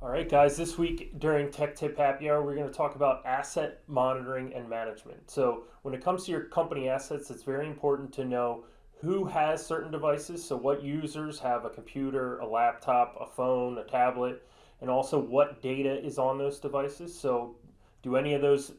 All right, guys, this week during Tech Tip Happy Hour, we're going to talk about asset monitoring and management. So, when it comes to your company assets, it's very important to know who has certain devices. So, what users have a computer, a laptop, a phone, a tablet, and also what data is on those devices. So, do any of those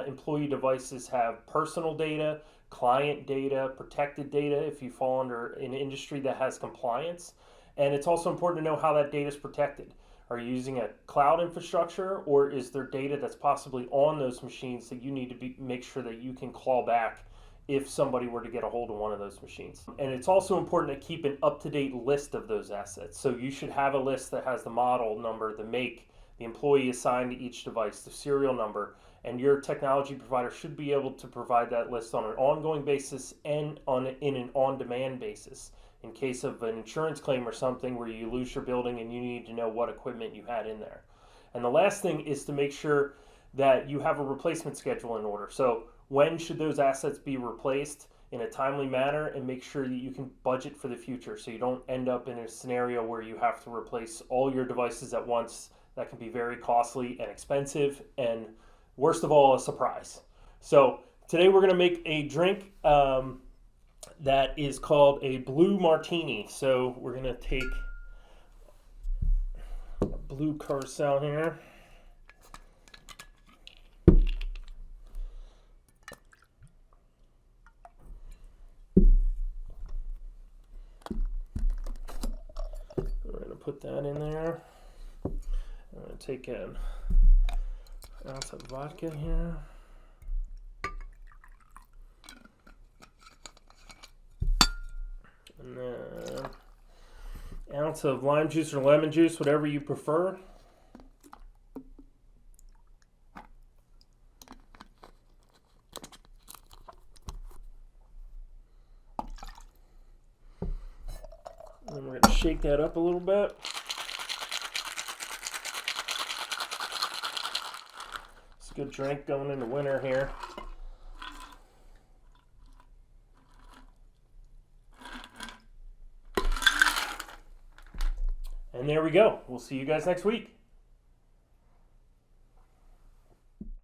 employee devices have personal data, client data, protected data if you fall under an industry that has compliance? And it's also important to know how that data is protected. Are you using a cloud infrastructure, or is there data that's possibly on those machines that you need to make sure that you can claw back if somebody were to get a hold of one of those machines? And it's also important to keep an up-to-date list of those assets. So you should have a list that has the model number, the make, the employee assigned to each device, the serial number, and your technology provider should be able to provide that list on an ongoing basis and in an on-demand basis in case of an insurance claim or something where you lose your building and you need to know what equipment you had in there. And the last thing is to make sure that you have a replacement schedule in order. So when should those assets be replaced in a timely manner, and make sure that you can budget for the future so you don't end up in a scenario where you have to replace all your devices at once. That can be very costly and expensive, and worst of all, a surprise. So today we're going to make a drink that is called a blue martini. So we're going to take a blue curacao here. We're going to put that in there. I'm going to take an ounce of vodka here. And then an ounce of lime juice or lemon juice, whatever you prefer. And we're going to shake that up a little bit. It's a good drink going into winter here. And there we go. We'll see you guys next week.